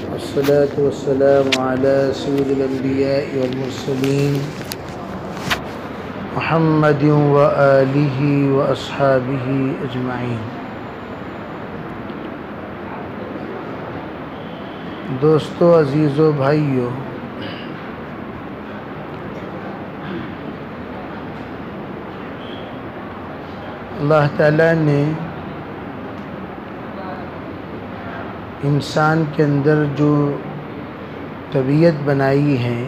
वस्सलातु वस्सलामु अला सय्यिदिल अंबिया'i वल मुरसलीन मुहम्मदिन व आलिहि व अस्हाबिहि अजमाइन। दोस्तों, अजीज़ों, भाइयों, अल्लाह ताला ने इंसान के अंदर जो तबीयत बनाई है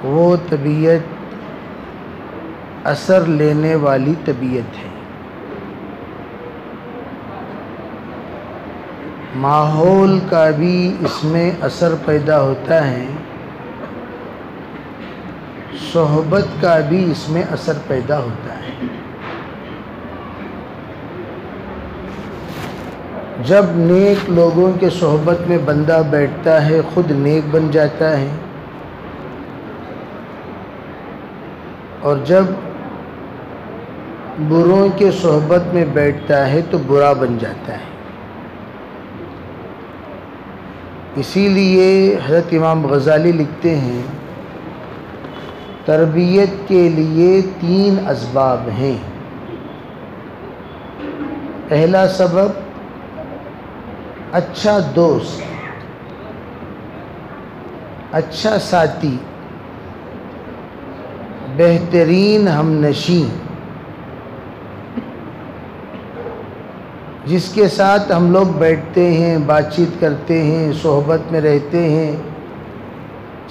वो तबीयत असर लेने वाली तबीयत है। माहौल का भी इसमें असर पैदा होता है, सोहबत का भी इसमें असर पैदा होता है। जब नेक लोगों के सोहबत में बंदा बैठता है खुद नेक बन जाता है, और जब बुरों के सोहबत में बैठता है तो बुरा बन जाता है। इसीलिए हज़रत इमाम गज़ाली लिखते हैं, तरबियत के लिए 3 असबाब हैं। पहला सबब अच्छा दोस्त, अच्छा साथी, बेहतरीन हमनशी, जिसके साथ हम लोग बैठते हैं, बातचीत करते हैं, सोहबत में रहते हैं,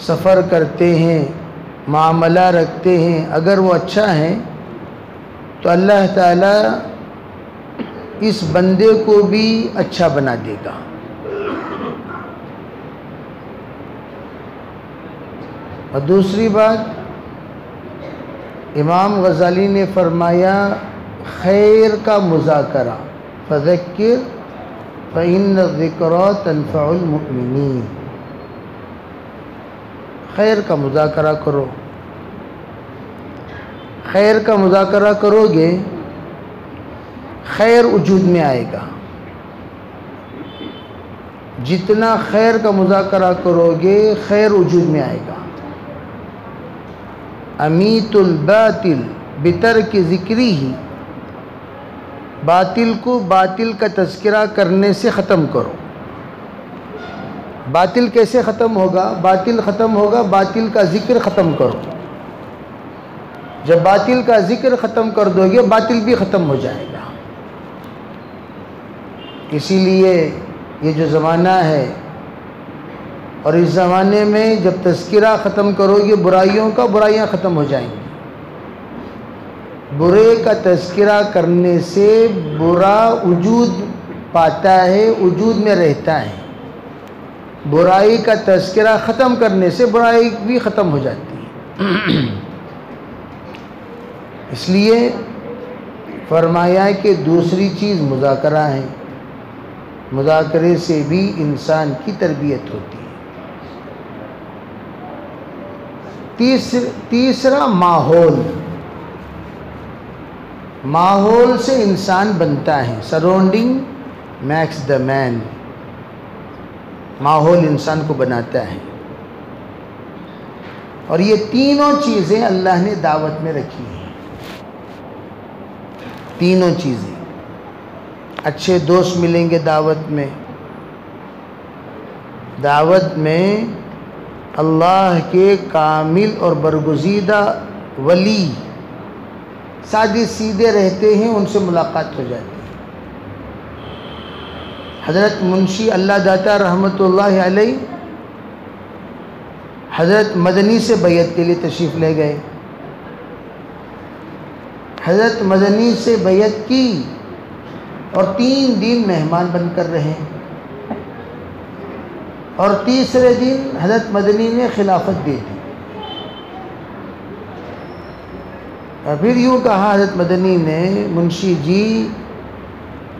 सफ़र करते हैं, मामला रखते हैं। अगर वो अच्छा है तो अल्लाह ताला इस बंदे को भी अच्छा बना देगा। और दूसरी बात, इमाम गज़ाली ने फरमाया, खैर का मुज़ाकरा, फ़ज़क्किर फ़इन्न ज़िक्रा तनफ़उल मुमिनीन। खैर का मुज़ाकरा करो। खैर का मुज़ाकरा करोगे, खैर वजूद में आएगा। जितना खैर का मुज़ाकरा करोगे खैर वजूद में आएगा। अमीतुल बातिल बितर्क ज़िक्री ही, बातिल को बातिल का तज़किरा करने से ख़त्म करो। बातिल कैसे ख़त्म होगा? बातिल ख़त्म होगा, बातिल का ज़िक्र ख़त्म करो। जब बातिल का ज़िक्र ख़त्म कर दोगे, बातिल भी ख़त्म हो जाएगा। इसीलिए ये जो ज़माना है, और इस ज़माने में जब तज़किरा ख़त्म करोगे बुराइयों का, बुराइयाँ ख़त्म हो जाएंगी। बुरे का तज़किरा करने से बुरा वजूद पाता है, वजूद में रहता है। बुराई का तज़किरा ख़त्म करने से बुराई भी ख़त्म हो जाती है। इसलिए फरमाया कि दूसरी चीज़ मुज़ाकरा है। मुज़ाकरे से भी इंसान की तरबियत होती है। तीसरा माहौल। माहौल से इंसान बनता है। Surrounding max the man. माहौल इंसान को बनाता है। और ये तीनों चीज़ें अल्लाह ने दावत में रखी हैं। तीनों चीज़ें। अच्छे दोस्त मिलेंगे दावत में। दावत में अल्लाह के कामिल और बरगुज़ीदा वली सादे सीधे रहते हैं, उनसे मुलाकात हो जाती है। हज़रत मुंशी अल्लाह दाता रहमतुल्लाह अलैह हज़रत मदनी से बैयत के लिए तशरीफ़ ले गए। हज़रत मदनी से बैयत की और 3 दिन मेहमान बनकर रहे, और तीसरे दिन हज़रत मदनी ने खिलाफत दे दी। और फिर यूँ कहा हज़रत मदनी ने, मुंशी जी,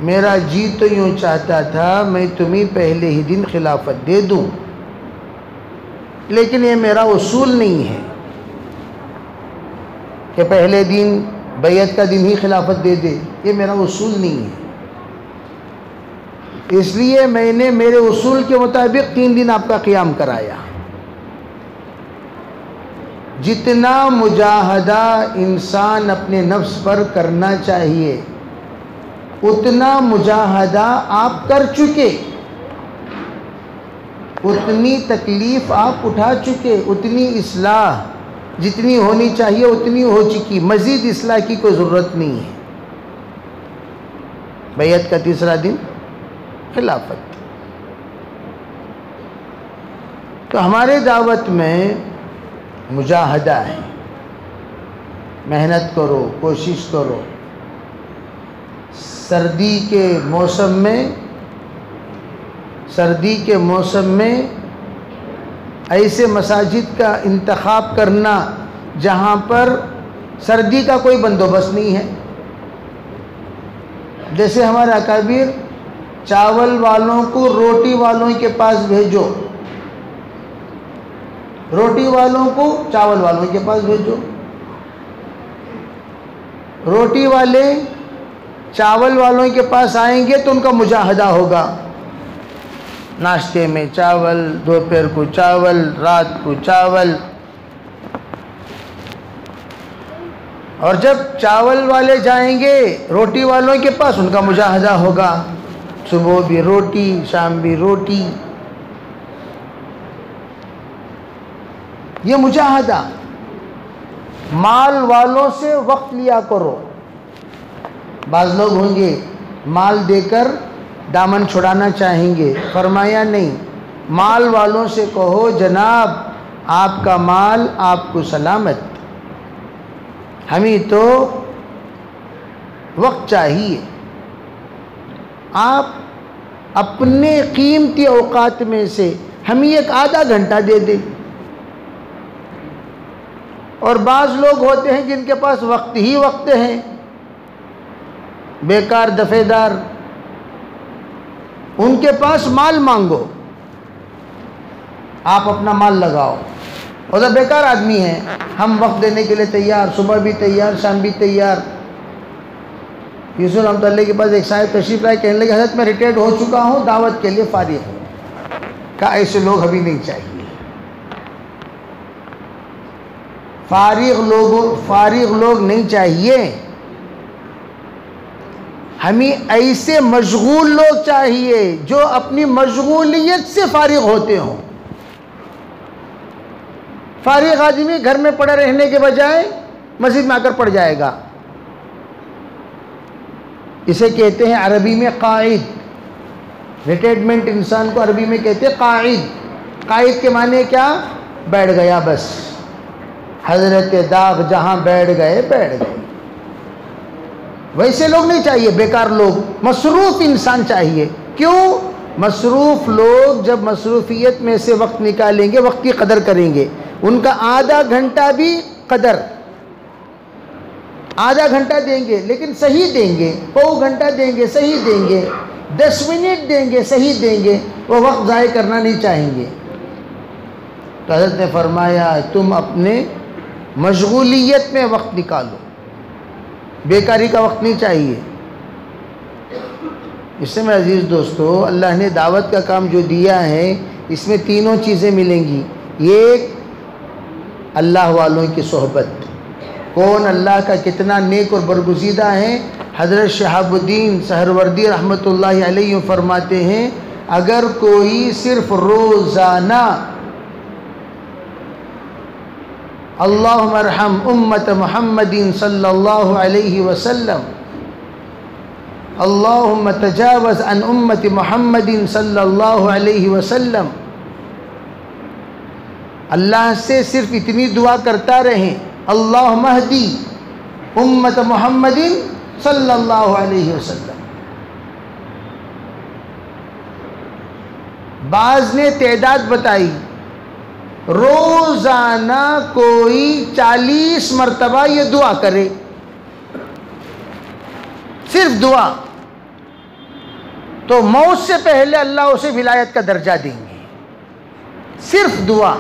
मेरा जी तो यूँ चाहता था मैं तुम्हें पहले ही दिन खिलाफत दे दूँ, लेकिन ये मेरा उसूल नहीं है कि पहले दिन बैयत का दिन ही खिलाफत दे दे। ये मेरा उसूल नहीं है। इसलिए मैंने मेरे उसूल के मुताबिक 3 दिन आपका क़ियाम कराया। जितना मुजाहदा इंसान अपने नफ्स पर करना चाहिए उतना मुजाहदा आप कर चुके, उतनी तकलीफ़ आप उठा चुके, उतनी इस्लाह जितनी होनी चाहिए उतनी हो चुकी, मज़ीद इस्लाह की कोई ज़रूरत नहीं है। बैयत का 3रा दिन खिलाफत। तो हमारे दावत में मुजाहदा है, मेहनत करो, कोशिश करो। सर्दी के मौसम में ऐसे मसाजिद का इंतखाब करना जहाँ पर सर्दी का कोई बंदोबस्त नहीं है। जैसे हमारे अकाबिर चावल वालों को रोटी वालों के पास भेजो, रोटी वालों को चावल वालों के पास भेजो। रोटी वाले चावल वालों के पास आएंगे तो उनका मुजाहदा होगा, नाश्ते में चावल, दोपहर को चावल, रात को चावल। और जब चावल वाले जाएंगे रोटी वालों के पास, उनका मुजाहदा होगा, सुबह भी रोटी, शाम भी रोटी। ये मुजाहदा। माल वालों से वक्त लिया करो। बाज़ लोग होंगे माल देकर दामन छुड़ाना चाहेंगे, फरमाया नहीं, माल वालों से कहो जनाब आपका माल आपको सलामत, हमें तो वक्त चाहिए। आप अपने कीमती औकात में से हमें एक आधा घंटा दे दें। और बाज़ लोग होते हैं जिनके पास वक्त ही वक्त है, बेकार दफेदार, उनके पास माल मांगो, आप अपना माल लगाओ। और जब बेकार आदमी है, हम वक्त देने के लिए तैयार, सुबह भी तैयार, शाम भी तैयार। यूसुफ रहमतुल्लाह के पास एक साहब तशरीफ लाए, कहने लगे हज़रत मैं रिटायर्ड हो चुका हूँ, दावत के लिए फारिग हूँ। कहा ऐसे लोग अभी नहीं चाहिए। फारिग लोग नहीं चाहिए, हमें ऐसे मशगूल लोग चाहिए जो अपनी मशगूलियत से फारिग होते हों। फारिग आदमी घर में पड़े रहने के बजाय मस्जिद में आकर पड़ जाएगा। इसे कहते हैं अरबी में काइद। रिटायरमेंट इंसान को अरबी में कहते हैं काइद। काइद के माने क्या? बैठ गया बस, हजरत दाग जहां बैठ गए बैठ गए। वैसे लोग नहीं चाहिए, बेकार लोग, मसरूफ इंसान चाहिए। क्यों? मसरूफ लोग जब मसरूफियत में से वक्त निकालेंगे, वक्त की कदर करेंगे। उनका आधा घंटा भी कदर, आधा घंटा देंगे लेकिन सही देंगे, पौ घंटा देंगे सही देंगे, 10 मिनट देंगे सही देंगे, वो वक्त ज़ाय करना नहीं चाहेंगे। तो हज़रत ने फरमाया तुम अपने मशगूलियत में वक्त निकालो, बेकारी का वक्त नहीं चाहिए। इससे मेरे अजीज़ दोस्तों, अल्लाह ने दावत का काम जो दिया है इसमें तीनों चीज़ें मिलेंगी। एक, अल्लाह वालों की सोहबत। कौन अल्लाह का कितना नेक और बरगुज़ीदा है। हज़रत शहाबुद्दीन सहरवर्दी रहमतुल्लाहि अलैहि फरमाते हैं, अगर कोई सिर्फ रोज़ाना अल्लाहुम्मा अरहम उम्मत मुहम्मदिन सल्लल्लाहु अलैहि वसल्लम, अल्लाहुम्मा तजावज़ अन उम्मति मुहम्मदिन सल्लल्लाहु अलैहि वसल्लम, अल्लाह से सिर्फ इतनी दुआ करता रहें, अल्लाहुम्मा हदी उम्मत मुहम्मदिन सल्लल्लाहु अलैहि वसल्लम। बाज़ ने तादाद बताई, रोज़ाना कोई 40 मरतबा ये दुआ करे, सिर्फ दुआ, तो मौत से पहले अल्लाह उसे विलायत का दर्जा देंगे। सिर्फ दुआ।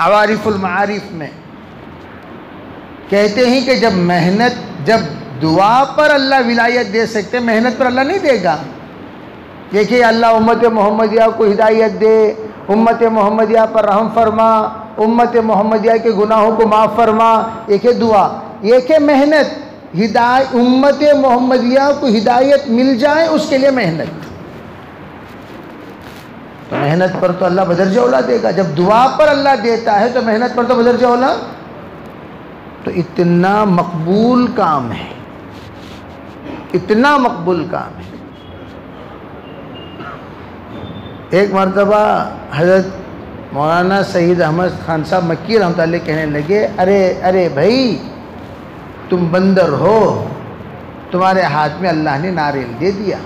अवारिफुल मारिफ में कहते हैं कि जब दुआ पर अल्लाह विलायत दे सकते, मेहनत पर अल्लाह नहीं देगा। देखिए अल्लाह उम्मत मोहम्मदिया को हिदायत दे, उम्मत मोहम्मदिया पर रहम फरमा, उम्मत मोहम्मदिया के गुनाहों को माफ़ फरमा। एक है दुआ, एक है मेहनत। उम्मत मोहम्मदिया को हिदायत मिल जाए उसके लिए मेहनत। तो मेहनत पर तो अल्लाह बदरजा औला देगा। जब दुआ पर अल्लाह देता है तो मेहनत पर तो बदरजा औला। तो इतना मकबूल काम है, इतना मकबूल काम है। एक मरतबा हज़रत मौलाना सईद अहमद खान साहब मक्की रहमतुल्लाह अलैह कहने लगे, अरे अरे भाई तुम बंदर हो, तुम्हारे हाथ में अल्लाह ने नारियल दे दिया।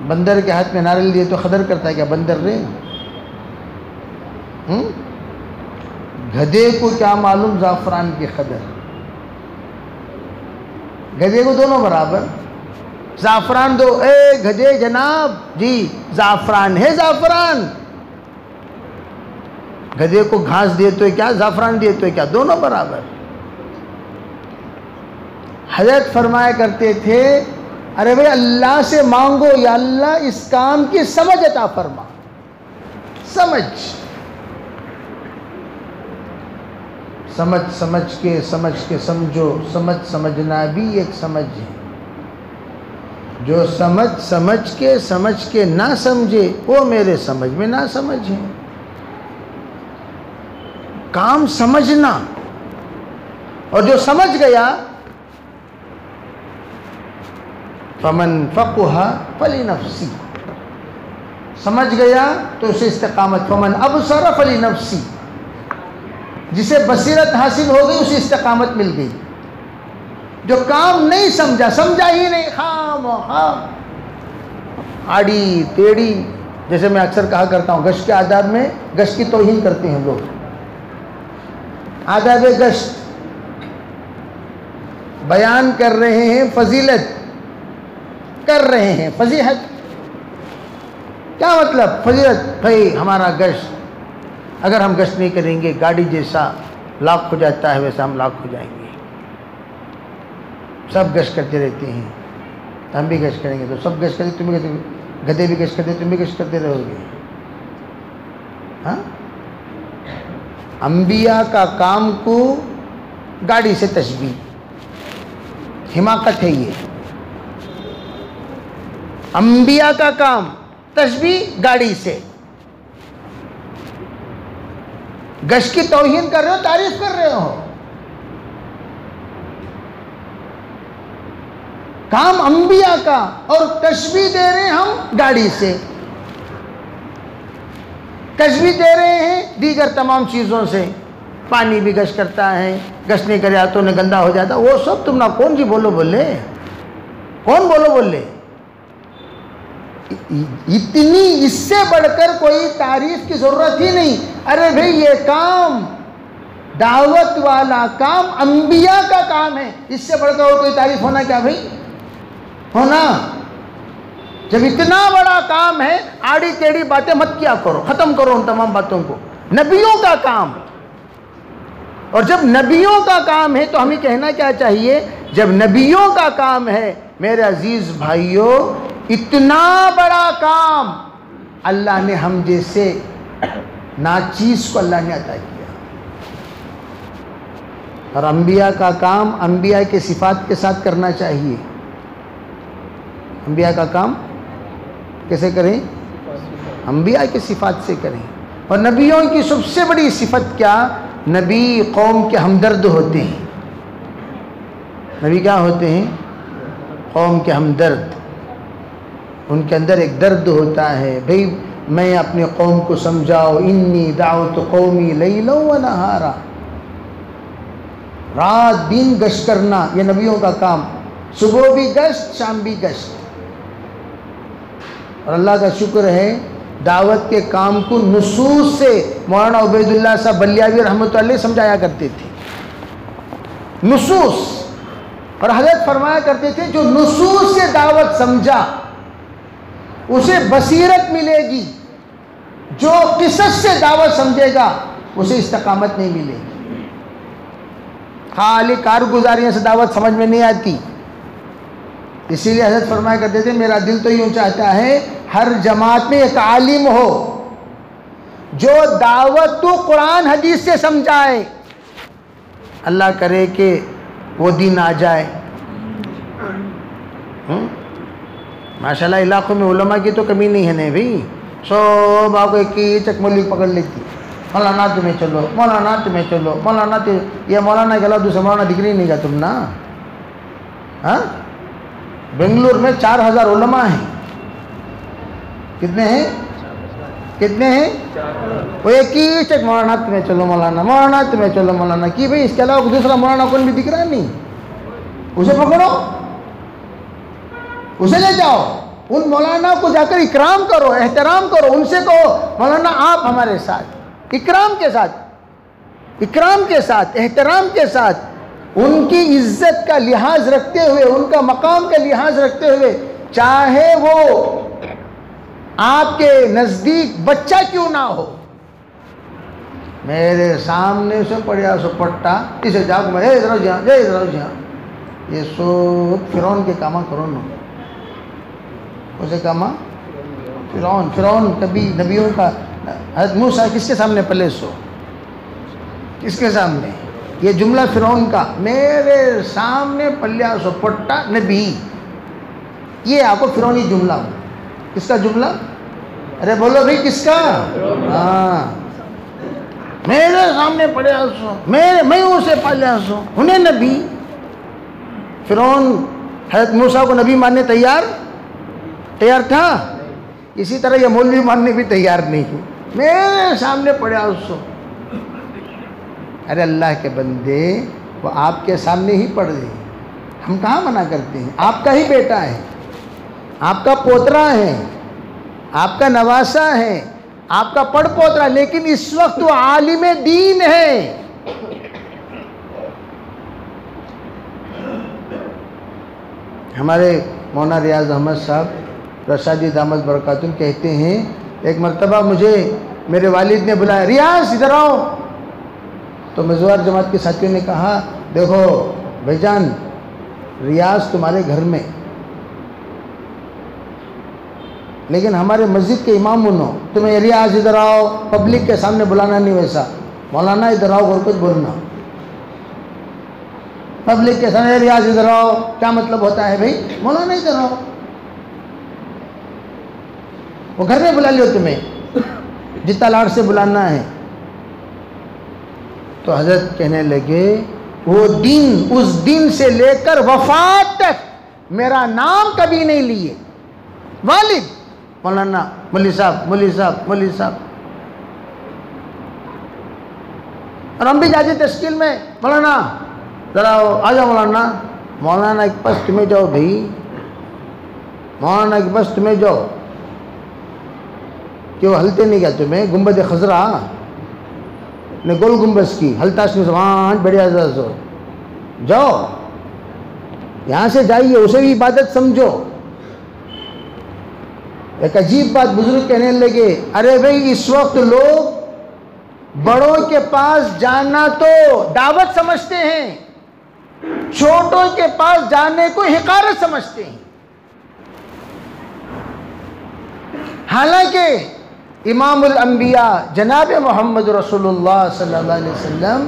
बंदर के हाथ में नारियल दिए तो खदर करता है क्या? बंदर रे। गधे को क्या मालूम ज़ाफ़रान की कदर। गधे को दोनों बराबर, ज़ाफ़रान दो, ए गधे जनाब जी ज़ाफ़रान है ज़ाफ़रान। गधे को घास दे तो क्या, ज़ाफ़रान दे तो क्या, दोनों बराबर। हज़रत फरमाया करते थे, अरे भाई अल्लाह से मांगो, या अल्लाह इस काम की समझ अता फरमा। समझ समझ समझ के समझो। समझ समझना भी एक समझ है। जो समझ के ना समझे वो मेरे समझ में ना समझ है। काम समझना, और जो समझ गया फमन फ़क़हा फली नफ्सी, समझ गया तो उसे इस्तिक़ामत। फमन अबसर फली नफ्सी, जिसे बसीरत हासिल हो गई उसे इस्तिक़ामत मिल गई। जो काम नहीं समझा, समझा ही नहीं, खाम आड़ी टेढ़ी, जैसे मैं अक्सर कहा करता हूँ, गश्त के आदाब में गश्त की तौहीन करते हैं लोग। आदाब गश्त बयान कर रहे हैं, फजीलत कर रहे हैं, फजीहत क्या मतलब? फजीलत भाई हमारा गश्त, अगर हम गश्त नहीं करेंगे गाड़ी जैसा लाख हो जाता है वैसा हम लाख हो जाएंगे। सब गश्त करते रहते हैं, हम भी गश्त करेंगे तो सब गश्त करेंगे, तुम भी, गधे भी गश्त करते, तुम भी गश्त करते रहोगे। हाँ, अंबिया का काम को गाड़ी से तशबीह, हिमाकत है ये। अंबिया का काम तशबीह गाड़ी से। गश्त की तौहीन कर रहे हो, तारीफ कर रहे हो। काम अंबिया का, और तशबीह दे रहे हैं हम गाड़ी से। तशबीह दे रहे हैं दीगर तमाम चीज़ों से। पानी भी गश्त करता है, गश्त नहीं करे हाथों ने गंदा हो जाता, वो सब तुम ना कौन जी बोलो बोले, कौन बोलो बोले। इतनी, इससे बढ़कर कोई तारीफ की ज़रूरत ही नहीं। अरे भाई ये काम, दावत वाला काम अंबिया का काम है, इससे बढ़कर और कोई तारीफ होना क्या भाई, होना? जब इतना बड़ा काम है, आड़ी टेढ़ी बातें मत किया करो, ख़त्म करो उन तमाम बातों को। नबियों का काम, और जब नबियों का काम है तो हमें कहना क्या चाहिए? जब नबियों का काम है मेरे अजीज़ भाइयों, इतना बड़ा काम अल्लाह ने हम जैसे नाचीज़ को अल्लाह ने अता किया। और अंबिया का काम अंबिया के सिफात के साथ करना चाहिए। अंबिया का काम कैसे करें? अंबिया की सिफात से करें। और नबियों की सबसे बड़ी सिफत क्या? नबी कौम के हमदर्द होते हैं। नबी क्या होते हैं? कौम के हमदर्द। उनके अंदर एक दर्द होता है, भाई मैं अपने कौम को समझाओ। इन्नी दावत कौमी लैला व नहारा, रात दिन गश्त करना ये नबियों का काम। सुबह भी गश्त, शाम भी गश्त। और अल्लाह का शुक्र है, दावत के काम को नुसूस से मौलाना उबैदुल्लाह साहब बलियावी रहमतुल्लाह अलैह समझाया करते थे। नुसूस। और हज़रत फरमाया करते थे, जो नुसूस से दावत समझा उसे बसीरत मिलेगी, जो किसस से दावत समझेगा उसे इस्तिकामत नहीं मिलेगी। खाली कारगुजारियों से दावत समझ में नहीं आती। इसीलिए हज़रत फरमाया करते थे, मेरा दिल तो यूँ चाहता है हर जमात में एक आलिम हो जो दावत तो कुरान हदीस से समझाए। अल्लाह करे कि वो दिन आ जाए। माशाल्लाह इलाक़ों में उलमा की तो कमी नहीं है नहीं भाई, सब आपको एक ही चकमौली पकड़ लेती, मौलाना तुम्हें चलो, मौलाना तुम्हें चलो, मौलाना ये मौलाना के अलावा दूसरा मौलाना दिख नहीं का तुम ना। हाँ, बेंगलुरु में 4000 उलमा हैं। कितने हैं? कितने हैं? वो एक ही चक मौलाना तुम्हें चलो, मौलाना मौलाना तुम्हें चलो, मौलाना की भाई, इसके अलावा दूसरा मौलाना कौन भी दिख रहा नहीं। उसे पकड़ो, उसे ले जाओ, उन मौलाना को जाकर इकराम करो, एहतराम करो, उनसे कहो मौलाना आप हमारे साथ, इकराम के साथ, इकराम के साथ, एहतराम के साथ, उनकी इज्जत का लिहाज रखते हुए, उनका मकाम का लिहाज रखते हुए, चाहे वो आपके नज़दीक बच्चा क्यों ना हो। मेरे सामने से पड़ा सो पट्टा, इसे जाग मैं इधर जा, जय इधर जा, ये सो फिरौन के कामा करो ना, उसे कामा फिरौन। फिरौन कभी नबियों का, हज़रत मूसा किसके सामने पले सो, किसके सामने? ये जुमला फिरौन का, मेरे सामने पल्लिया सो पट्टा नबी, ये आपको फिरौनी जुमला हो। किसका जुमला? अरे बोलो भाई किसका? हाँ, मेरे सामने पड़े सो, मैं उसे पालिया सो, उन्हें नबी। फिरौन हज़रत मूसा को नबी मानने तैयार था। इसी तरह ये मौलवी मानने भी तैयार नहीं है, मेरे सामने पड़े सो। अरे अल्लाह के बंदे, वो आपके सामने ही पड़ गए, हम कहाँ मना करते हैं? आपका ही बेटा है, आपका पोतरा है, आपका नवासा है, आपका पड़पोतरा, लेकिन इस वक्त वो आलिम दीन है। हमारे मौलाना रियाज अहमद साहब रशादी दामद बरकातुम कहते हैं, एक मरतबा मुझे मेरे वालिद ने बुलाया, रियाज इधर आओ। तो मज़वार जमात के साथियों ने कहा, देखो भाईजान, रियाज तुम्हारे घर में, लेकिन हमारे मस्जिद के इमाम हो, तुम्हें रियाज इधर आओ पब्लिक के सामने बुलाना नहीं, वैसा मौलाना इधर आओ और कुछ बोलना। पब्लिक के सामने रियाज इधर आओ, क्या मतलब होता है भाई? मौलाना इधर आओ, वो घर में बुला लियो तुम्हें, जितना लाड़ से बुलाना है। तो हजरत कहने लगे, वो दिन, उस दिन से लेकर वफात तक मेरा नाम कभी नहीं लिए, वालिद मौलाना, मौलवी साहब, मौलवी साहब, मौलवी साहब। और हम भी जाते तश्कील में, मौलाना जरा आ जाओ, मौलाना, मौलाना के पास तुम्हें जाओ भाई, मौलाना के पास तुम्हें जाओ, क्यों हलते नहीं क्या तुम्हें? गुंबद खजरा ने गोल गुंबस की हलताश में वहाँ बढ़िया जाओ, यहाँ से जाइए, उसे भी इबादत समझो। एक अजीब बात बुजुर्ग कहने लगे, अरे भाई इस वक्त लोग बड़ों के पास जाना तो दावत समझते हैं, छोटों के पास जाने को हिकारत समझते हैं। हालांकि इमामुल अंबिया जनाब मोहम्मद रसूलुल्लाह सल्लल्लाहु अलैहि वसल्लम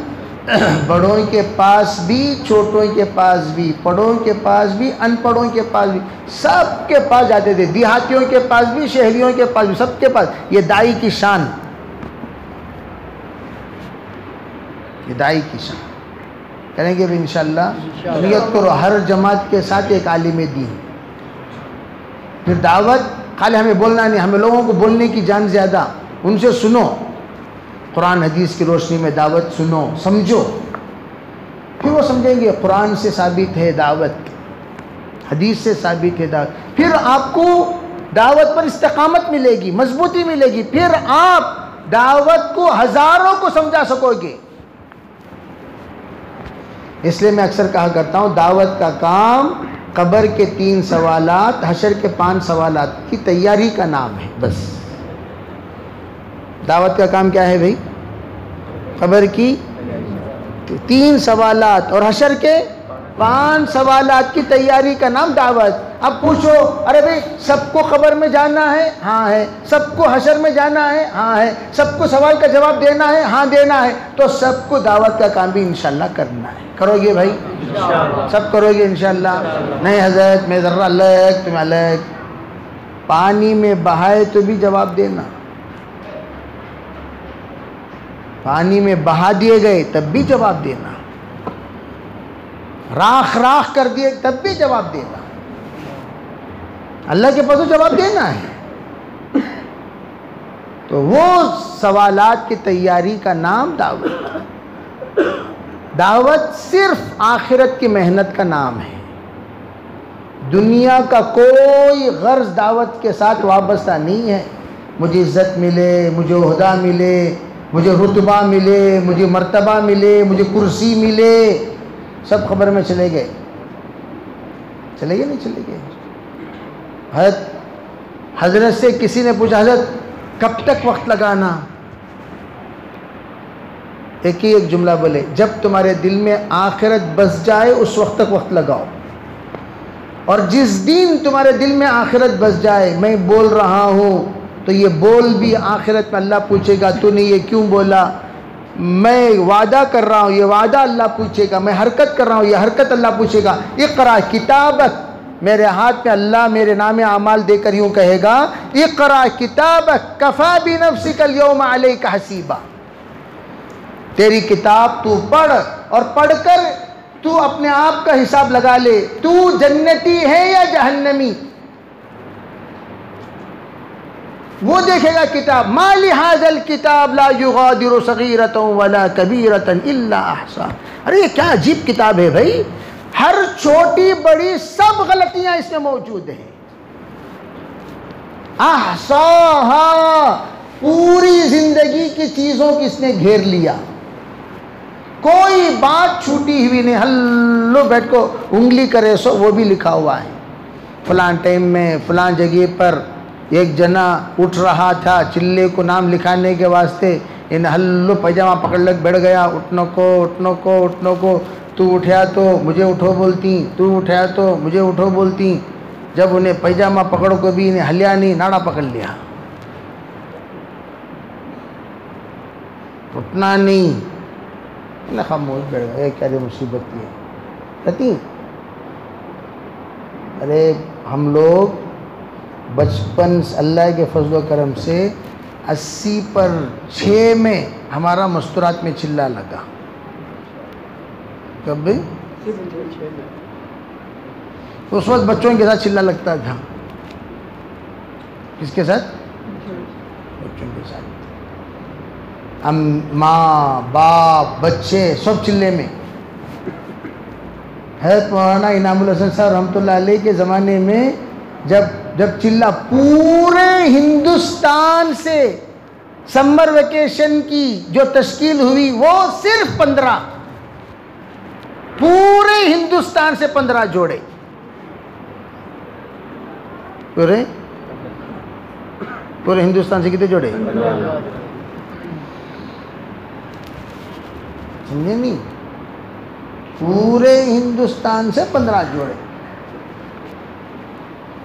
बड़ों के पास भी, छोटों के पास भी, पढ़ों के पास भी, अनपढ़ों के पास भी, सबके पास जाते थे, देहातियों के पास भी, शहरियों के पास भी, सबके पास। ये दाई की शान, ये दाई की शान करेंगे भी इंशाअल्लाह। नियत करो हर जमात के साथ एक आलिम दीन। फिर दावत खाली हमें बोलना नहीं, हमें लोगों को बोलने की जान ज़्यादा। उनसे सुनो, कुरान हदीस की रोशनी में दावत सुनो, समझो, फिर वो समझेंगे कुरान से साबित है दावत, हदीस से साबित है दावत। फिर आपको दावत पर इस्तिकामत मिलेगी, मजबूती मिलेगी, फिर आप दावत को हज़ारों को समझा सकोगे। इसलिए मैं अक्सर कहा करता हूँ, दावत का काम कब्र के 3 सवालात, हशर के 5 सवालात की तैयारी का नाम है बस। दावत का काम क्या है भाई? कब्र की 3 सवालात और हशर के 5 सवालात की तैयारी का नाम दावत। अब पूछो, अरे भाई सबको खबर में जाना है? हाँ है। सबको हशर में जाना है? हाँ है। सबको सवाल का जवाब देना है? हाँ देना है। तो सबको दावत का काम भी इंशाल्लाह करना है। करोगे भाई? सब करोगे इंशाल्लाह? नहीं हजरत मैं ज़र्रा अलग तुम अलग। पानी में बहाए तो भी जवाब देना, पानी में बहा दिए गए तब भी जवाब देना, राख राख कर दिए तब भी जवाब देना। अल्लाह के पास तो जवाब देना है। तो वो सवालात की तैयारी का नाम दावत। दावत सिर्फ आखिरत की मेहनत का नाम है। दुनिया का कोई गर्ज दावत के साथ वाबस्ता नहीं है। मुझे इज्जत मिले, मुझे ओहदा मिले, मुझे रुतबा मिले, मुझे मर्तबा मिले, मुझे कुर्सी मिले, सब खबर में चले गए। चले गए नहीं चले गए। हजरत से किसी ने पूछा, हजरत कब तक वक्त लगाना? एक ही एक जुमला बोले, जब तुम्हारे दिल में आखिरत बस जाए उस वक्त तक वक्त लगाओ। और जिस दिन तुम्हारे दिल में आखिरत बस जाए, मैं बोल रहा हूँ तो ये बोल भी आखिरत में अल्लाह पूछेगा तूने ये क्यों बोला। मैं वादा कर रहा हूँ, ये वादा अल्लाह पूछेगा। मैं हरकत कर रहा हूँ, ये हरकत अल्लाह पूछेगा। इक़रा किताबक, मेरे हाथ में अल्लाह मेरे नाम आमाल देकर यूँ कहेगा, इक़रा किताबक कफ़ा बिनफ़्सिकल यौम अलैका हसीबा। तेरी किताब तू पढ़ और पढ़कर तू अपने आप का हिसाब लगा ले, तू जन्नती है या जहन्नमी। वो देखेगा किताब, मा लिहाज़ल किताब ला युगादिरु सगीरतन वला कबीरतन इल्ला अहसा। अरे ये क्या अजीब किताब है भाई, हर छोटी बड़ी सब गलतियां इसमें मौजूद हैं। अहसाहा, पूरी जिंदगी की चीजों की इसने घेर लिया, कोई बात छूटी हुई नहीं। हल्लो बैठ को उंगली करे सो वो भी लिखा हुआ है। फलां टाइम में फलां जगह पर एक जना उठ रहा था, चिल्ले को नाम लिखाने के वास्ते इन हल्लो पैजामा पकड़ लग बैठ गया। उठनो को उठनो को उठनो को, तू उठा तो मुझे उठो बोलती, तू उठा तो मुझे उठो बोलती। जब उन्हें पैजामा पकड़ो को भी इन्हें हलिया नहीं, नाड़ा पकड़ लिया, उठना नहीं, ना खामोश बैठ गया। क्या मुसीबत है रहती। अरे हम लोग बचपन अल्लाह के फजल करम से 80 पर 6 में हमारा मस्तूरात में चिल्ला लगा। कब भी? उस वक्त बच्चों के साथ चिल्ला लगता था। किसके साथ? बच्चों के साथ। हम माँ बाप बच्चे सब चिल्ले में। है मौलाना इनामुल हसन साहब रहमतुल्लाह अलैह के ज़माने में जब चिल्ला पूरे हिंदुस्तान से समर वेकेशन की जो तश्कील हुई वो सिर्फ 15, पूरे हिंदुस्तान से 15 जोड़े, पूरे हिंदुस्तान से कितने जोड़े समझे नहीं? पूरे हिंदुस्तान से 15 जोड़े।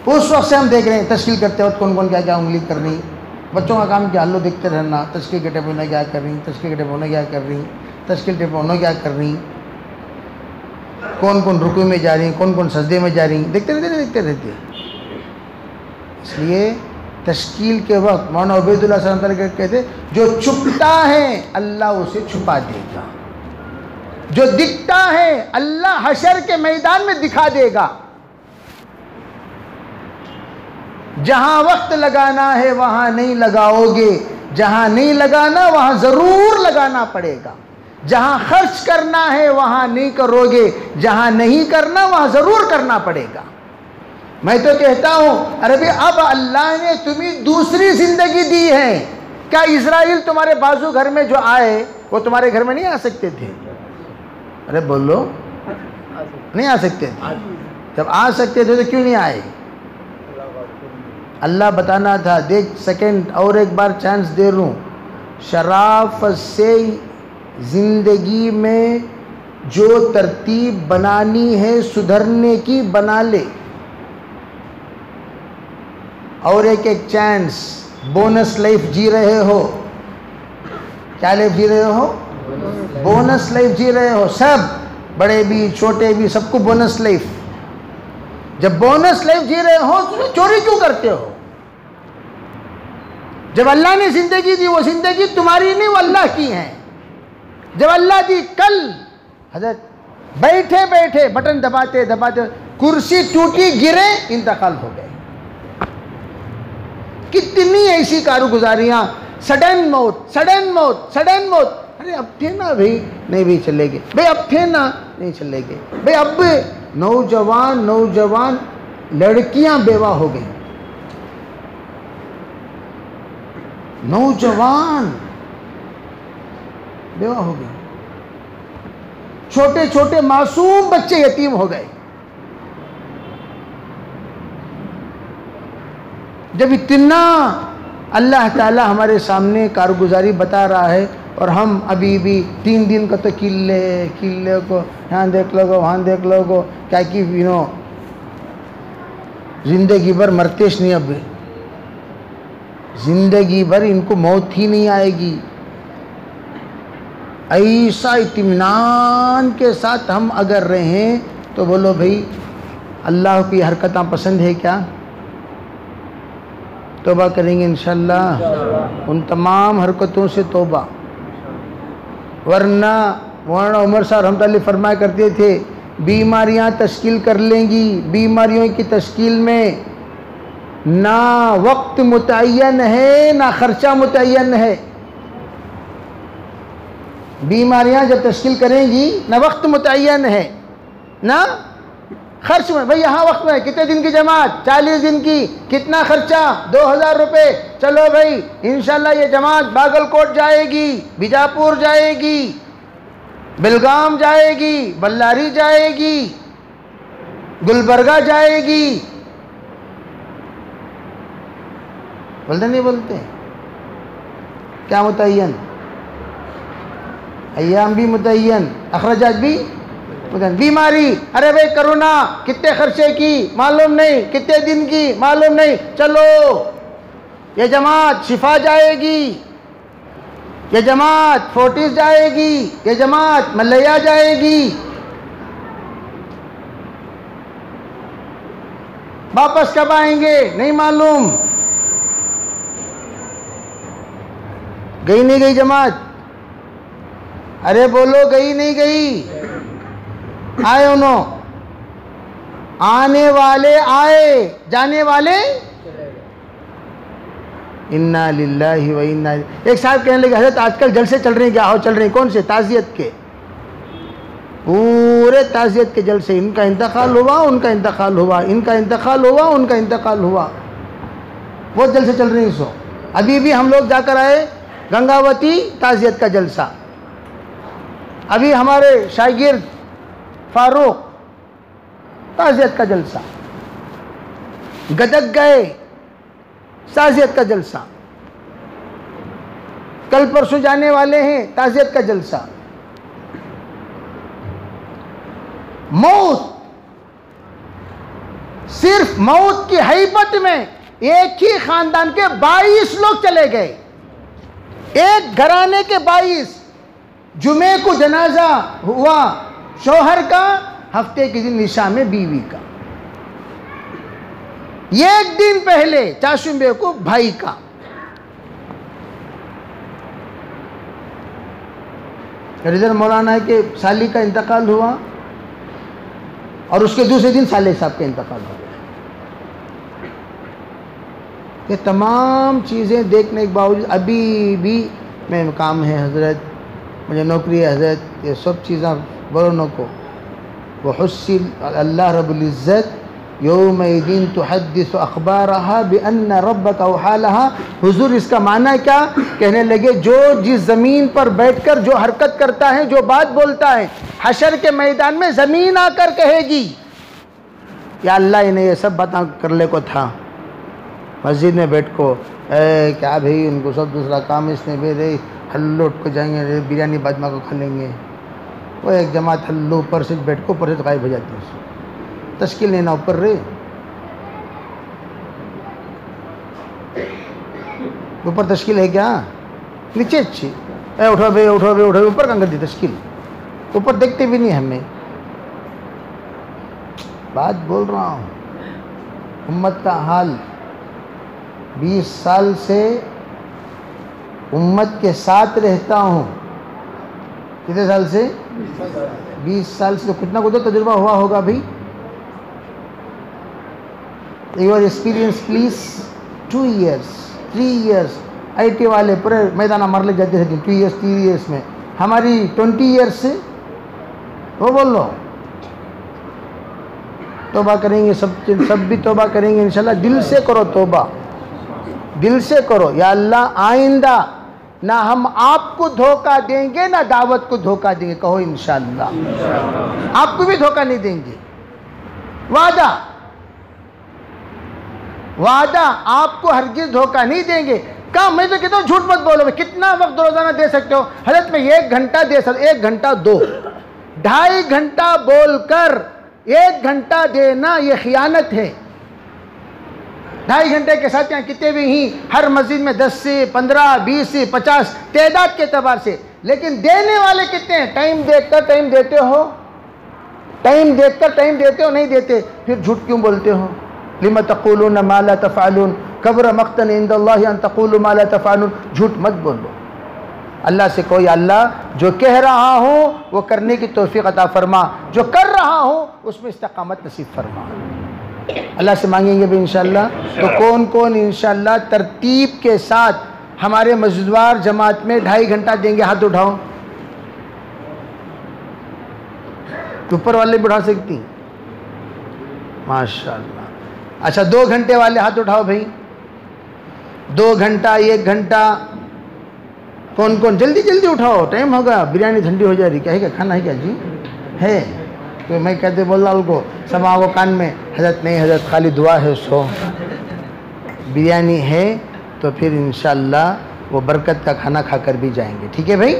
उस वक्त से हम देख रहे हैं तश्कील करते वक्त कौन कौन क्या क्या उंगली कर रही। बच्चों का काम क्या, हल्लो देखते रहना, तश्कील के टेप उन्हें क्या कर रही, तश्कील के टेप उन्हें क्या कर रही, तश्कील टेप उन्हें क्या कर रही, कौन कौन रुकू में जा रही, कौन कौन सजदे में जा रही, देखते रहते। इसलिए तश्कील के वक्त मौलाना उबैदुल्लाह सल्लल्लाहु अलैहि वसल्लम कहते, जो छुपता है अल्लाह उसे छुपा देगा, जो दिखता है अल्लाह हशर के मैदान में दिखा देगा। जहां वक्त लगाना है वहां नहीं लगाओगे, जहां नहीं लगाना वहां जरूर लगाना पड़ेगा। जहां खर्च करना है वहां नहीं करोगे, जहां नहीं करना वहां जरूर करना पड़ेगा। मैं तो कहता हूं, अरे भाई अब अल्लाह ने तुम्हें दूसरी जिंदगी दी है। क्या इजराइल तुम्हारे बाजू घर में जो आए वो तुम्हारे घर में नहीं आ सकते थे? अरे बोलो, नहीं आ सकते थे? जब आ सकते थे तो क्यों नहीं आए? अल्लाह बताना था, देख सेकंड और एक बार चांस दे रहा हूँ, शराफत से ज़िंदगी में जो तरतीब बनानी है सुधरने की बना ले, और एक एक चांस, बोनस लाइफ जी रहे हो। क्या लाइफ जी रहे हो? बोनस लाइफ जी रहे हो। सब, बड़े भी छोटे भी, सबको बोनस लाइफ। जब बोनस लाइफ जी रहे हो तो चोरी क्यों करते हो? जब अल्लाह ने जिंदगी दी, वो जिंदगी तुम्हारी नहीं, वो अल्लाह की है। जब अल्लाह दी, कल हजरत बैठे बैठे बटन दबाते दबाते कुर्सी टूटी, गिरे, इंतकाल हो गए। कितनी ऐसी कारगुजारियां, सडन मौत, सडन मौत, सडन मौत। अरे अब थे ना भाई, नहीं भी चलेंगे भाई, अब थे ना, नहीं चलेंगे भाई। अब नौजवान नौजवान लड़कियां बेवा हो गई, नौजवान बेवा हो गई, छोटे छोटे मासूम बच्चे यतीम हो गए। जब इतना अल्लाह ताला हमारे सामने कारगुजारी बता रहा है और हम अभी भी 3 दिन का तो किले को यहाँ देख लो, वहाँ देख लो, क्या कि जिंदगी भर मरतेश नहीं, अब जिंदगी भर इनको मौत ही नहीं आएगी। ऐसा इत्मीनान के साथ हम अगर रहें तो बोलो भाई, अल्लाह की हरकतें पसंद है क्या? तौबा करेंगे इंशाअल्लाह, उन तमाम हरकतों से तौबा। वरना मौलाना उमर साहब रहमतुल्लाह फरमाया करते थे, बीमारियां तश्कील कर लेंगी, बीमारियों की तश्कील में ना वक्त मुतय्यन है ना खर्चा मुतय्यन है। बीमारियां जब तश्कील करेंगी, ना वक्त मुतय्यन है ना खर्च में। भाई यहाँ वक्त में कितने दिन की जमात? 40 दिन की, कितना खर्चा? 2000 रुपये। चलो भाई इंशाल्लाह ये जमात बागलकोट जाएगी, बीजापुर जाएगी, बेलगाम जाएगी, बल्लारी जाएगी, गुलबर्गा जाएगी। बोलते नहीं बोलते? क्या मुतय्यन? अय्याम भी मुतय्यन, अखराजात भी। बीमारी, अरे भाई कोरोना कितने खर्चे की मालूम नहीं, कितने दिन की मालूम नहीं। चलो ये जमात शिफा जाएगी, ये जमात फोर्टिस जाएगी, ये जमात मलैया जाएगी। वापस कब आएंगे नहीं मालूम। गई नहीं गई जमात? अरे बोलो, गई नहीं गई? आए उन्हों, आने वाले आए, जाने वाले इन्ना लिल्लाहि व इन्ना। एक साहब कहने लगे, हज़रत आजकल जलसे चल रहे हैं, क्या हो चल रहे हैं? कौन से? ताज़ियत के, पूरे ताज़ियत के जलसे। इनका इंतकाल हुआ, उनका इंतकाल हुआ, इनका इंतकाल हुआ, उनका इंतकाल हुआ। वो जलसे चल रहे हैं। सो अभी भी हम लोग जाकर आए गंगावती, ताज़ियत का जलसा। अभी हमारे शागिर्द फारूक, ताज़ियत का जलसा। गदक गए, ताज़ियत का जलसा। कल परसों जाने वाले हैं, ताज़ियत का जलसा। मौत, सिर्फ मौत की हैबत में एक ही खानदान के 22 लोग चले गए, एक घराने के 22। जुमे को जनाजा हुआ शौहर का, हफ्ते के दिन निशा में बीवी का। एक दिन पहले चाशुम्बे को भाई का। इधर मौलाना है कि साली का इंतकाल हुआ और उसके दूसरे दिन साले साहब का इंतकाल हो गया। ये तमाम चीज़ें देखने के बावजूद अभी भी मैं काम है हज़रत, मुझे नौकरी है हज़रत, ये सब चीज़ें बरों को वो हुस्सिल अल्लाह रब्बुल इज़्ज़त यौमइदिन तुहद्दिसु अख़बारहा बिअन्न रब्बका औहालहा। हुजूर इसका माना क्या? कहने लगे जो जिस ज़मीन पर बैठकर जो हरकत करता है, जो बात बोलता है, हशर के मैदान में ज़मीन आकर कहेगी या अल्लाह इन्हें ये सब बात कर ले को था। मस्जिद में बैठ को क्या भाई उनको सब दूसरा काम इसने भेजे, हल्लो उठ को जाएंगे, बिरयानी बाजमा को खा लेंगे। वो एक जमात हल्लो ऊपर से बैठ को ऊपर से गायब हो जाती है। तश्कील लेना ऊपर रे, ऊपर तश्कील है क्या? नीचे अच्छी उठो भाई उठो भाई उठो, ऊपर कहाँ कर दी तश्कील? ऊपर देखते भी नहीं हमें। बात बोल रहा हूँ, उम्मत का हाल 20 साल से उम्मत के साथ रहता हूँ। कितने साल से? 20 साल से। तो कुछ ना कुछ तो तजुर्बा हुआ होगा भाई। Your experience please 2 years 3 years। IT वाले पूरे मैदान मर ले जाते थे 2 years 3 years में, हमारी 20 years से। वो बोल लो तौबा करेंगे, सब भी तौबा करेंगे इंशाल्लाह। दिल से करो तौबा, दिल से करो। या अल्लाह आइंदा ना हम आपको धोखा देंगे ना दावत को धोखा देंगे। कहो इंशाल्लाह। आपको भी धोखा नहीं देंगे, वादा वादा। आपको हरगिज धोखा नहीं देंगे। कहा मैं तो कहता हूँ झूठ मत बोलो। कितना वक्त रोजाना दे सकते हो? हजरत में 1 घंटा दे सकते, 1 घंटा 2 2.5 घंटा बोलकर 1 घंटा देना ये खियानत है। 2.5 घंटे के साथ यहाँ कितने भी ही हर मस्जिद में 10 से 15 20 से 50 तादाद के एतबार से, लेकिन देने वाले कितने हैं? टाइम देखकर टाइम देते हो, टाइम देखकर टाइम देते हो, नहीं देते फिर झूठ क्यों बोलते हो? लिमा तक़ूलून मा ला तफ़अलून कब्र मक़तन इंदल्लाहि अन तक़ूलू मा ला तफ़अलून। झूठ मत बोलो। अल्लाह से कोई अल्लाह जो कह रहा हूँ वो करने की तौफीक अता फरमा, जो कर रहा हूँ उसमें इस्तक़ामत नसीब फरमा। अल्लाह से मांगेंगे भी इंशाअल्लाह। तो कौन कौन इंशाअल्लाह तरतीब के साथ हमारे मस्जिदवार जमात में 2.5 घंटा देंगे? हाथ उठाओ। ऊपर वाले भी उठा सकती? माशाअल्लाह। अच्छा 2 घंटे वाले हाथ उठाओ भाई। 2 घंटा 1 घंटा कौन कौन? जल्दी जल्दी उठाओ, टाइम होगा। बिरयानी ठंडी हो जा रही। क्या है? क्या खाना है? क्या जी है? तो मैं कहते बोल रहा उनको सब आओ कान में, हजरत नहीं हजरत खाली दुआ है सो बिरयानी है। तो फिर इंशाअल्लाह वो बरकत का खाना खाकर भी जाएंगे। ठीक है भाई?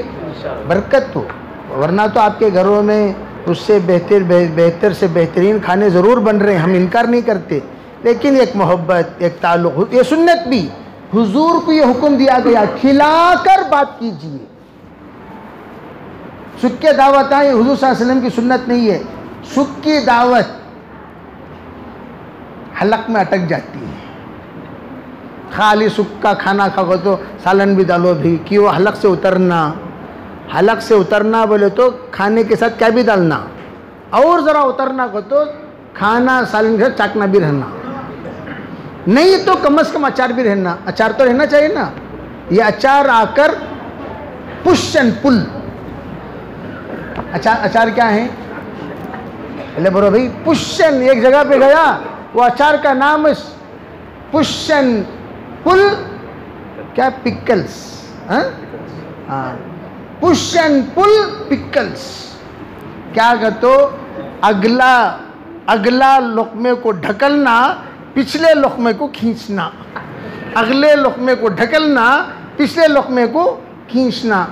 बरकत तो, वरना तो आपके घरों में उससे बेहतर से बेहतरीन खाने ज़रूर बन रहे हैं, हम इनकार नहीं करते। लेकिन एक मोहब्बत, एक ताल्लुक़, ये सुन्नत भी हुजूर को ये हुक्म दिया गया खिलाकर बात कीजिए। सुख की दावत है, हुजूर सल्लल्लाहु अलैहि वसल्लम की सुन्नत नहीं है। सुख की दावत हलक में अटक जाती है। खाली सुख का खाना खाओ तो सालन भी डालो भी, क्यों? हलक से उतरना, हलक से उतरना बोले तो खाने के साथ क्या भी डालना, और ज़रा उतरना को तो खाना सालन के साथ चाकना भी रहना, नहीं तो कम से कम अचार भी रहना। अचार तो रहना चाहिए ना। ये अचार आकर पुश एंड पुल। अचार क्या है? अरे बोलो भाई, पुश एंड, एक जगह पे गया वो अचार का नाम पुश एंड पुल, क्या? पिकल्स। हाँ, पुश एंड पुल पिकल्स। क्या कहते? अगला लुक़मे को ढकलना, पिछले लुक़मे को खींचना। अगले लुक़मे को ढकलना, पिछले लुक़मे को खींचना।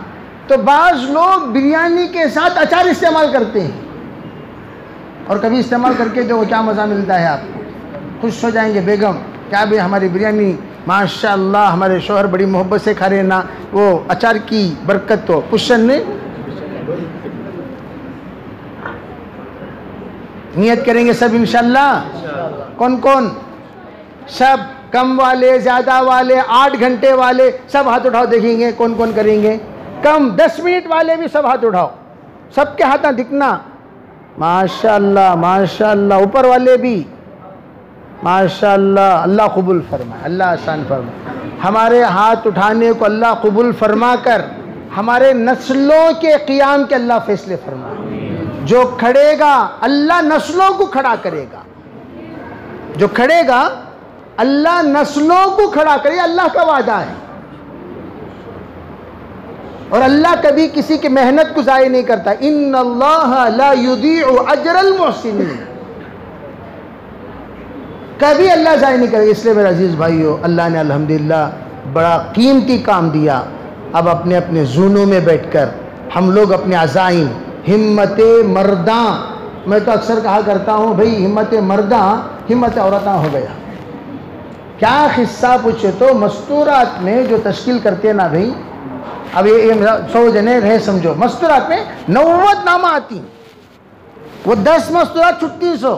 तो बाज़ लोग बिरयानी के साथ अचार इस्तेमाल करते हैं, और कभी इस्तेमाल करके जो क्या मज़ा मिलता है आपको, खुश हो जाएंगे बेगम, क्या भाई हमारी बिरयानी माशाअल्लाह, हमारे शौहर बड़ी मोहब्बत से खा रहे ना, वो अचार की बरकत तो पुशन ने। नियत करेंगे सब इंशाअल्लाह। कौन कौन? सब, कम वाले, ज़्यादा वाले, 8 घंटे वाले, सब हाथ उठाओ, देखेंगे कौन कौन करेंगे। कम 10 मिनट वाले भी सब हाथ उठाओ, सबके हाथ दिखना। माशाअल्लाह माशाअल्लाह। ऊपर वाले भी माशाअल्लाह। अल्लाह कबूल फरमाए, अल्लाह आसान फरमाए। हमारे हाथ उठाने को अल्लाह कबूल फरमा कर हमारे नस्लों के क़ियाम के अल्लाह फैसले फरमाए। जो खड़ेगा अल्लाह नस्लों को खड़ा करेगा, जो खड़ेगा अल्लाह नस्लों को खड़ा करेगा, अल्लाह का वादा है। और अल्लाह कभी किसी की मेहनत को ज़ाय नहीं करता। इन्नल्लाह ला युदीउ अजरल मुहसिनीन, कभी अल्लाह ज़ाय नहीं करेगा। इसलिए मेरे अजीज़ भाइयों, अल्लाह ने अल्हम्दुलिल्लाह बड़ा कीमती काम दिया। अब अपने अपने जूनों में बैठकर हम लोग अपने अज़ाइम, हिम्मत मर्दा। मैं तो अक्सर कहा करता हूँ भाई हिम्मत मर्दा हिम्मत औरता हो गया। क्या किस्सा पूछे तो मस्तूरात में जो तश्कील करते हैं ना भाई, अब ये 100 जने रहे समझो, मस्तूरात में 90 नामा आती, वो 10 मस्तूरात छुट्टी 100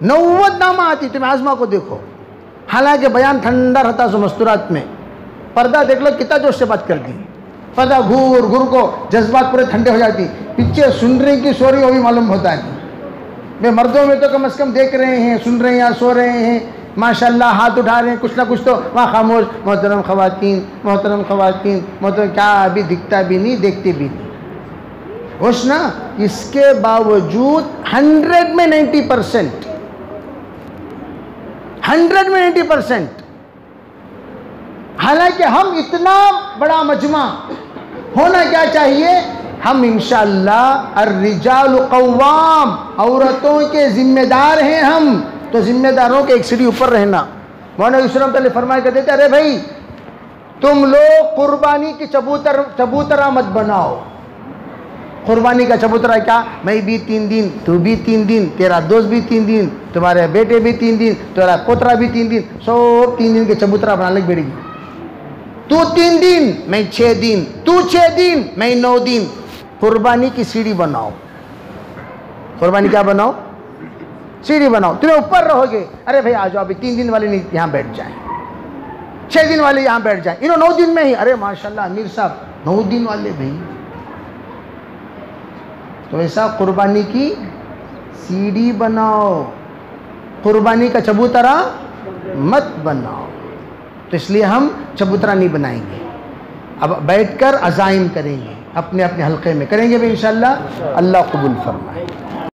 90 नामा आती। तुम आजमा को देखो, हालांकि बयान ठंडा रहता सो मस्तूरात में, पर्दा देख लो कितना जोश से बात कर दी, पर्दा घूर घूर को जज्बात पूरे ठंडे हो जाती, पीछे सुन रही की सो रही वो भी मालूम होता है। मैं मर्दों में तो कम से कम देख रहे हैं, सुन रहे हैं या सो रहे हैं, माशाल्लाह हाथ उठा रहे हैं, कुछ ना कुछ तो वहाँ खामोश, मोहतरम ख़वातीन मोहतरम ख़वातीन मोहतरम, क्या अभी दिखता भी नहीं देखते भी नहीं होश ना। इसके बावजूद 100 में 90%, 100 में 90%, हालांकि हम इतना बड़ा मजमा होना क्या चाहिए, हम इंशाअल्लाह अर्रिजाल क़व्वाम, औरतों के जिम्मेदार हैं हम, तो जिम्मेदारों के एक सीढ़ी ऊपर रहना। मौलाना यूसुफ तआला फरमाया करते थे, अरे भाई तुम लोग कुर्बानी की चबूतरा मत बनाओ। कुर्बानी का चबूतरा क्या, मैं भी 3 दिन, तू भी 3 दिन, तेरा दोस्त भी 3 दिन, तुम्हारे बेटे भी 3 दिन, तेरा पोतरा भी 3 दिन, सब 3 दिन के चबूतरा बनाने लग बैठेगी। तू 3 दिन मैं 6 दिन, तू 6 दिन मैं 9 दिन। कुर्बानी की सीढ़ी बनाओ। कुर्बानी क्या बनाओ, सीढ़ी बनाओ, तुम्हें ऊपर रहोगे। अरे भाई आ जाओ, अभी 3 दिन वाले नहीं यहाँ बैठ जाए, 6 दिन वाले यहाँ बैठ जाए, इन्हों 9 दिन में ही, अरे माशाल्लाह अमीर साहब 9 दिन वाले भाई। तो ऐसा कुर्बानी की सीढ़ी बनाओ, कुर्बानी का चबूतरा मत बनाओ। तो इसलिए हम चबूतरा नहीं बनाएंगे, अब बैठकर अज़ाइम करेंगे, अपने अपने हल्के में करेंगे भी इंशाअल्लाह। अल्लाह कबूल फरमाए।